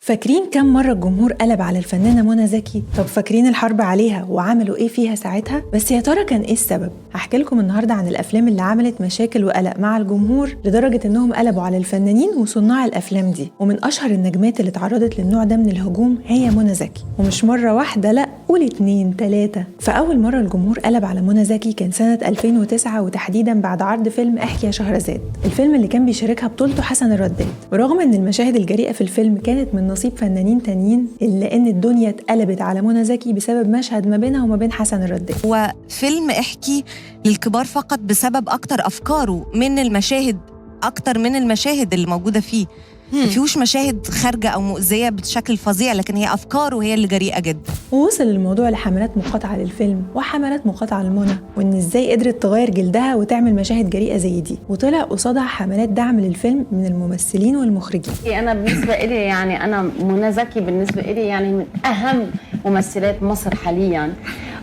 فاكرين كم مرة الجمهور قلب على الفنانة منى زكي؟ طب فاكرين الحرب عليها وعملوا ايه فيها ساعتها؟ بس يا ترى كان ايه السبب؟ هحكي لكم النهاردة عن الافلام اللي عملت مشاكل وقلق مع الجمهور لدرجة انهم قلبوا على الفنانين وصناع الافلام دي. ومن اشهر النجمات اللي اتعرضت للنوع ده من الهجوم هي منى زكي، ومش مرة واحدة، لا قول 2 3. فاول مرة الجمهور قلب على منى زكي كان سنة 2009، وتحديدا بعد عرض فيلم احكي يا شهرزاد، الفيلم اللي كان بيشاركها بطولته حسن الرداد. ورغم ان المشاهد الجريئة في الفيلم كانت من نصيب فنانين تانيين، إلا إن الدنيا اتقلبت على منى زكي بسبب مشهد ما بينها وما بين حسن الرداد. هو فيلم احكي للكبار فقط بسبب أكتر أفكاره من المشاهد، أكتر من المشاهد اللي موجودة فيه. مفيهوش مشاهد خارجة أو مؤذية بشكل فظيع، لكن هي أفكاره هي اللي جريئة جدا. ووصل الموضوع لحملات مقاطعة للفيلم وحملات مقاطعة لمنى، وإن إزاي قدرت تغير جلدها وتعمل مشاهد جريئة زي دي. وطلع قصادها حملات دعم للفيلم من الممثلين والمخرجين. أنا بالنسبة إلي يعني أنا منى زكي بالنسبة إلي يعني من أهم ممثلات مصر حالياً،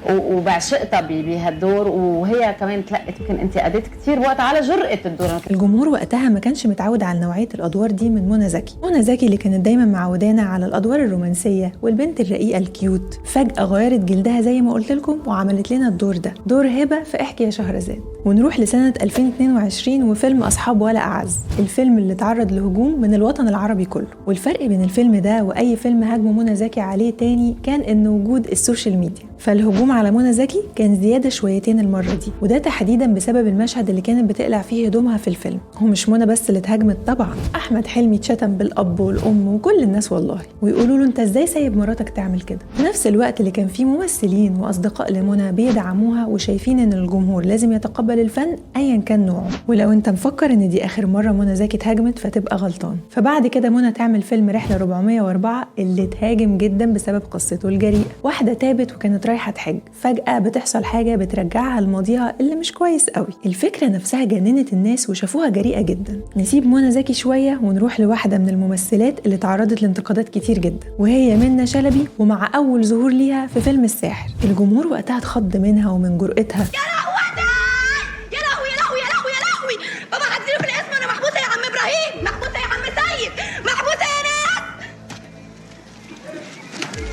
وبعشقتها بهالدور، وهي كمان تلقت يمكن انتقادات كتير وقت على جرأة الدور. الجمهور وقتها ما كانش متعود على نوعية الأدوار دي من منى زكي. منى زكي اللي كانت دايما معودانا على الأدوار الرومانسية والبنت الرقيقة الكيوت، فجأة غيرت جلدها زي ما قلت لكم وعملت لنا الدور ده، دور هبة في احكي يا شهرزاد. ونروح لسنة 2022 وفيلم أصحاب ولا أعز، الفيلم اللي تعرض لهجوم من الوطن العربي كله. والفرق بين الفيلم ده وأي فيلم هاجموا منى زكي عليه تاني كان إن وجود السوشيال ميديا. فالهجوم على منى زكي كان زيادة شويتين المرة دي، وده تحديدا بسبب المشهد اللي كانت بتقلع فيه هدومها في الفيلم. ومش منى بس اللي اتهاجمت طبعا، أحمد حلمي اتشتم بالأب والأم وكل الناس والله، ويقولوا له انت ازاي سايب مراتك تعمل كده. في نفس الوقت اللي كان فيه ممثلين وأصدقاء لمنى بيدعموها وشايفين ان الجمهور لازم يتقبل الفن ايا كان نوعه. ولو انت مفكر ان دي آخر مرة منى زكي اتهاجمت فتبقى غلطان. فبعد كده منى تعمل فيلم رحلة 404 اللي اتهاجم جدا بسبب قصته الجريئة. واحدة تابت وكانت رايحة تحج، فجأة بتحصل حاجة بترجعها لماضيها اللي مش كويس قوي. الفكرة نفسها جننت الناس وشافوها جريئة جدا. نسيب منى زكي شوية ونروح لواحدة من الممثلات اللي تعرضت لانتقادات كتير جدا، وهي منى شلبي. ومع أول ظهور ليها في فيلم الساحر، الجمهور وقتها اتخض منها ومن جرأتها. يا لهوي يا لهوي يا لهوي يا لهوي يا لهوي، بابا هتديله في الاسم. انا محبوسة يا عم ابراهيم، محبوسة يا عم سيد، محبوسة يا ناس.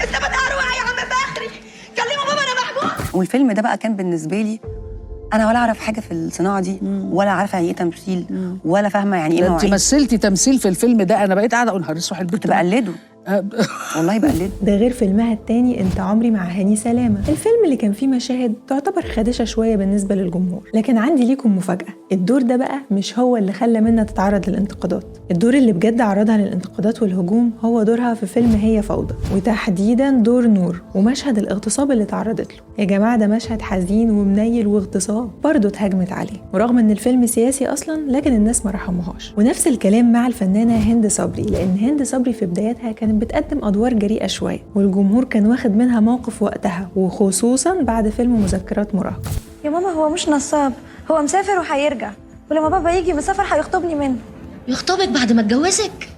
الثبت اروع يا عم فخري، كلموا بابا انا محبوس. والفيلم ده بقى كان بالنسبه لي انا ولا اعرف حاجه في الصناعه دي، ولا عارفه يعني ايه تمثيل، ولا فاهمه يعني ايه انت مثلتي تمثيل في الفيلم ده. انا بقيت قاعده اقول هرسوا البنت، كنت بقلده والله بقلده. ده غير فيلمها التاني انت عمري مع هاني سلامة، الفيلم اللي كان فيه مشاهد تعتبر خادشة شوية بالنسبة للجمهور. لكن عندي ليكم مفاجأة، الدور ده بقى مش هو اللي خلى منى تتعرض للانتقادات. الدور اللي بجد عرضها للانتقادات والهجوم هو دورها في فيلم هي فوضى، وتحديدا دور نور ومشهد الاغتصاب اللي تعرضت له. يا جماعة ده مشهد حزين ومنيل واغتصاب، برضه اتهاجمت عليه، ورغم ان الفيلم سياسي اصلا لكن الناس ما رحموهاش. ونفس الكلام مع الفنانة هند صبري، لان هند صبري في بدايتها كانت بتقدم ادوار جريئة شوية، والجمهور كان واخد منها موقف وقتها، وخصوصا بعد فيلم مذكرات مراهقة. يا ماما هو مش نصاب، هو مسافر وهيرجع، ولما بابا يجي مسافر هيخطبني منه. يخطبك بعد ما اتجوزك؟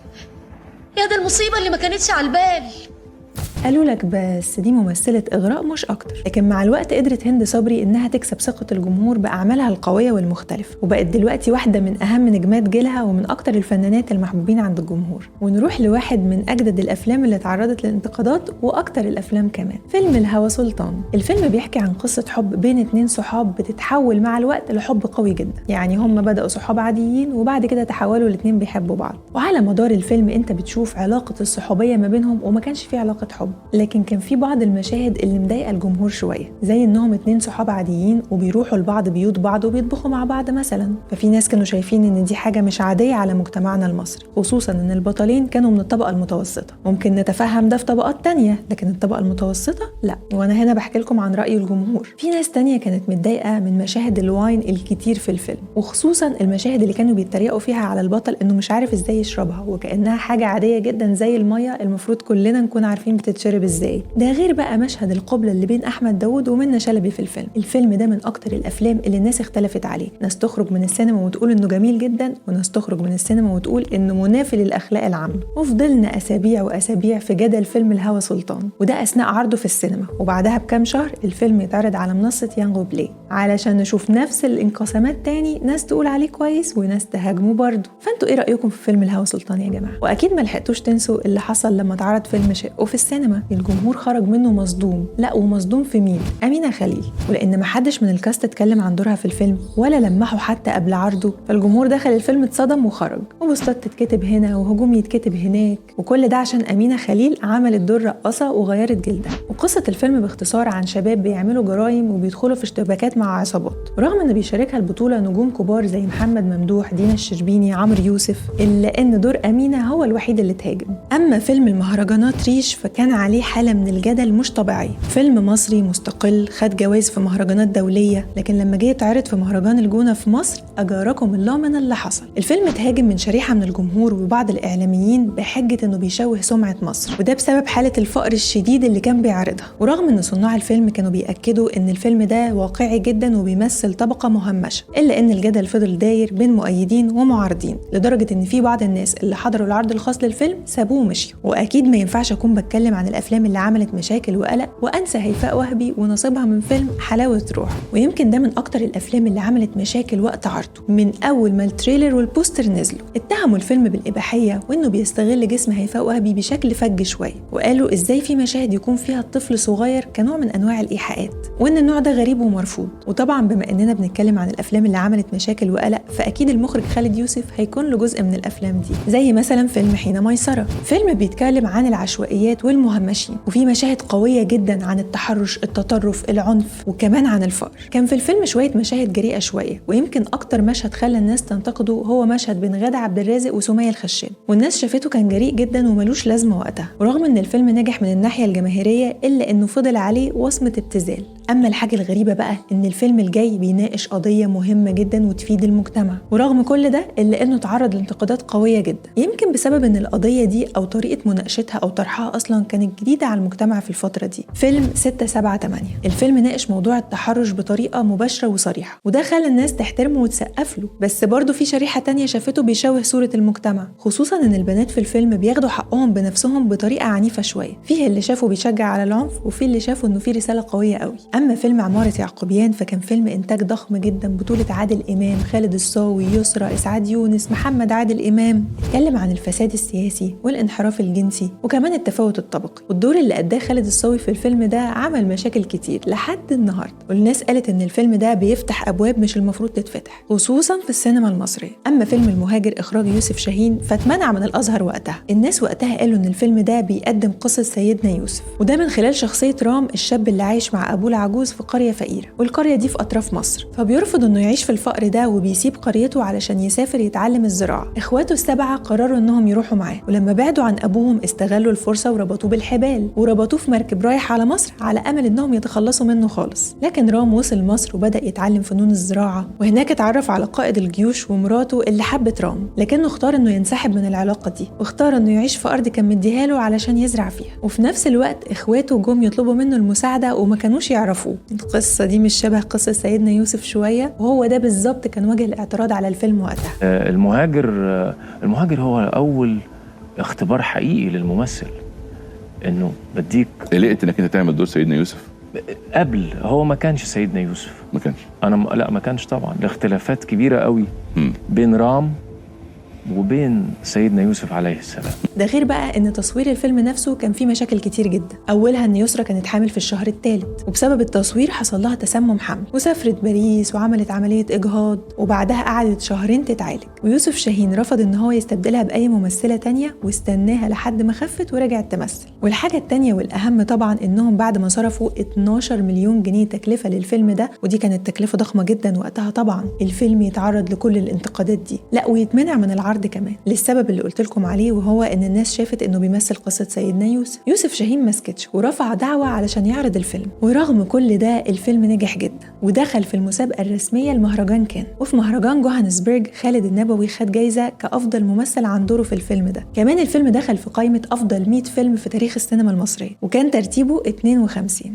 يا ده المصيبة اللي ما كانتش على البال. قالوا لك بس دي ممثلة إغراء مش أكتر. لكن مع الوقت قدرت هند صبري إنها تكسب ثقة الجمهور بأعمالها القوية والمختلفة، وبقت دلوقتي واحدة من أهم نجمات جيلها ومن أكتر الفنانات المحبوبين عند الجمهور. ونروح لواحد من أجدد الأفلام اللي تعرضت للانتقادات وأكتر الأفلام كمان، فيلم الهوى سلطان. الفيلم بيحكي عن قصة حب بين 2 صحاب بتتحول مع الوقت لحب قوي جدا. يعني هم بدأوا صحاب عاديين وبعد كده تحولوا ل2 بيحبوا بعض. وعلى مدار الفيلم أنت بتشوف علاقة الصحوبية ما بينهم، وما كانش في علاقة حب، لكن كان في بعض المشاهد اللي مضايقه الجمهور شويه، زي انهم 2 صحاب عاديين وبيروحوا لبعض بيوت بعض وبيطبخوا مع بعض مثلا. ففي ناس كانوا شايفين ان دي حاجه مش عاديه على مجتمعنا المصري، خصوصا ان البطلين كانوا من الطبقه المتوسطه. ممكن نتفهم ده في طبقات تانية، لكن الطبقه المتوسطه لا. وانا هنا بحكي لكم عن راي الجمهور. في ناس تانية كانت متضايقه من مشاهد الواين الكتير في الفيلم، وخصوصا المشاهد اللي كانوا بيتريقوا فيها على البطل انه مش عارف ازاي يشربها، وكانها حاجه عاديه جدا زي الميه المفروض كلنا نكون عارفين بتتشرب بتتشرب ازاي. ده غير بقى مشهد القبلة اللي بين أحمد داوود ومنى شلبي في الفيلم ده من أكتر الأفلام اللي الناس اختلفت عليه. ناس تخرج من السينما وتقول إنه جميل جدا، وناس تخرج من السينما وتقول إنه منافي للأخلاق العامة. وفضلنا أسابيع وأسابيع في جدل فيلم الهوى سلطان، وده أثناء عرضه في السينما، وبعدها بكام شهر الفيلم يتعرض على منصة يانجو بلاي علشان نشوف نفس الانقسامات تاني، ناس تقول عليه كويس وناس تهاجمه برضه. فانتوا ايه رأيكم في فيلم الهوى سلطان يا جماعة؟ وأكيد ما لحقتوش تنسوا اللي حصل لما اتعرض فيلم شقه في السينما. الجمهور خرج منه مصدوم. لا، ومصدوم في مين؟ أمينة خليل. ولأن ما حدش من الكاست اتكلم عن دورها في الفيلم ولا لمحوا حتى قبل عرضه، فالجمهور دخل الفيلم اتصدم وخرج، وبوستات تتكتب هنا وهجوم يتكتب هناك، وكل ده عشان أمينة خليل عملت دور رقاصة وغيرت جلدها. وقصة الفيلم باختصار عن شباب بيعملوا جرائم وبيدخلوا في اشتباكات مع عصابات، ورغم ان بيشاركها البطولة نجوم كبار زي محمد ممدوح، دينا الشربيني، عمرو يوسف، إلا ان دور أمينة هو الوحيد اللي اتهاجم. أما فيلم المهرجانات ريش فكان عليه حالة من الجدل مش طبيعية. فيلم مصري مستقل خد جوائز في مهرجانات دولية، لكن لما جه يتعرض في مهرجان الجونة في مصر أجاركم الله من اللي حصل. الفيلم اتهاجم من شريحة من الجمهور وبعض الإعلاميين بحجة انه بيشوه سمعة مصر، وده بسبب حالة الفقر الشديد اللي كان بيعرضها. ورغم ان صناع الفيلم كانوا بيأكدوا ان الفيلم ده واقعي جدا وبيمثل طبقة مهمشة، إلا ان الجدل فضل داير بين مؤيدين ومعارضين، لدرجة ان في بعض الناس اللي حضروا العرض الخاص للفيلم سابوه ومشيوا. واكيد ما ينفعش اكون بتكلم عن الافلام اللي عملت مشاكل وقلق وانسى هيفاء وهبي ونصيبها من فيلم حلاوة روح، ويمكن ده من اكتر الافلام اللي عملت مشاكل وقت عرضه. من اول ما التريلر والبوستر نزلوا اتهموا الفيلم بالإباحية وانه بيستغل جسم هيفاء وهبي بشكل فج شوية، وقالوا ازاي في مشاهد يكون فيها الطفل صغير كنوع من انواع الايحاءات، وان النوع ده غريب ومرفوض. وطبعا بما اننا بنتكلم عن الافلام اللي عملت مشاكل وقلق، فاكيد المخرج خالد يوسف هيكون له جزء من الافلام دي، زي مثلا فيلم حين ميسرة، فيلم بيتكلم عن العشوائيات والمهمشين، وفي مشاهد قوية جدا عن التحرش، التطرف، العنف، وكمان عن الفقر. كان في الفيلم شوية مشاهد جريئة شوية، ويمكن اكتر مشهد خلى الناس تنتقده هو مشهد بين غادة عبد الرازق وسمية الخشاب، والناس شافته كان جريء جدا وملوش لازمة وقتها. ورغم ان الفيلم نجح من الناحية الجماهيرية، الا انه فضل عليه وصمة ابتذال. اما الحاجة الغريبة بقى ان الفيلم الجاي بيناقش قضية مهمة جدا وتفيد المجتمع، ورغم كل ده الا انه تعرض لانتقادات قوية جدا، يمكن بسبب ان القضية دي او طريقة مناقشتها او طرحها اصلا كانت جديدة على المجتمع في الفترة دي. فيلم 678 الفيلم ناقش موضوع التحرش بطريقة مباشرة وصريحة، وده خلى الناس تحترمه وتسقف له. بس برضه في شريحة تانية شافته بيشوه صورة المجتمع، خصوصا ان البنات في الفيلم بياخدوا حقهم بنفسهم بطريقة عنيفة شوية، فيه اللي شافه بيشجع على العنف وفيه اللي شافه انه فيه رسالة قوية قوي. اما فيلم عمارة يعقوبيان فكان فيلم انتاج ضخم جدا، بطولة عادل امام، خالد الصاوي، يسرى، اسعاد يونس، محمد عادل امام. اتكلم عن الفساد السياسي والانحراف الجنسي وكمان التفاوت الطبقي، والدور اللي اداه خالد الصاوي في الفيلم ده عمل مشاكل كتير لحد النهارده، والناس قالت ان الفيلم ده بيفتح ابواب مش المفروض تتفتح، خصوصا في السينما المصرية. اما فيلم المهاجر اخراج يوسف شاهين فاتمنع من الازهر وقتها. الناس وقتها قالوا ان الفيلم ده بيقدم قصة سيدنا يوسف، وده من خلال شخصية رام، الشاب اللي عايش مع ابوه العجوز في قرية فقيرة، والقرية دي في اطراف مصر، فبيرفض انه يعيش في الفقر ده وبيسيب قريته علشان يسافر يتعلم الزراعة. اخواته السبعة قرروا انهم يروحوا معاه، ولما بعدوا عن ابوهم استغلوا الفرصة وربطوه بالحبال وربطوه في مركب رايح على مصر على امل انهم يتخلصوا منه خالص. لكن رام وصل مصر وبدأ يتعلم فنون الزراعة، وهناك اتعرف على قائد الجيوش ومراته اللي حبت رام، لكنه اختار انه ينسحب من العلاقة دي، واختار انه يعيش في ارض كان مديها له علشان يزرع فيها. وفي نفس الوقت اخواته جم يطلبوا منه المساعدة وما كانوش يعرفوه. القصة دي مش شبه قصة سيدنا يوسف شوية؟ وهو ده بالظبط كان وجه الاعتراض على الفيلم وقتها. المهاجر هو اول اختبار حقيقي للممثل، انه بديك قلقت انك انت تعمل دور سيدنا يوسف. قبل هو ما كانش سيدنا يوسف، ما كانش. لا ما كانش طبعا، الاختلافات كبيرة قوي بين رام وبين سيدنا يوسف عليه السلام. ده غير بقى ان تصوير الفيلم نفسه كان فيه مشاكل كتير جدا، اولها ان يسرى كانت حامل في الشهر الثالث، وبسبب التصوير حصل لها تسمم حمل، وسافرت باريس وعملت عملية اجهاض، وبعدها قعدت شهرين تتعالج. ويوسف شاهين رفض ان هو يستبدلها باي ممثلة تانية، واستناها لحد ما خفت ورجعت تمثل. والحاجة التانية والاهم طبعا انهم بعد ما صرفوا 12 مليون جنيه تكلفة للفيلم ده، ودي كانت تكلفة ضخمة جدا وقتها طبعا، الفيلم يتعرض لكل الانتقادات دي، لا ويتمنع من العرض العرض كمان للسبب اللي قلت لكم عليه، وهو ان الناس شافت انه بيمثل قصة سيدنا يوسف. يوسف شاهين ما سكتش ورفع دعوة علشان يعرض الفيلم، ورغم كل ده الفيلم نجح جدا ودخل في المسابقة الرسمية لمهرجان كان. وفي مهرجان جوهانسبرج خالد النبوي خد جايزة كأفضل ممثل عن دوره في الفيلم ده. كمان الفيلم دخل في قائمة أفضل 100 فيلم في تاريخ السينما المصرية، وكان ترتيبه 52.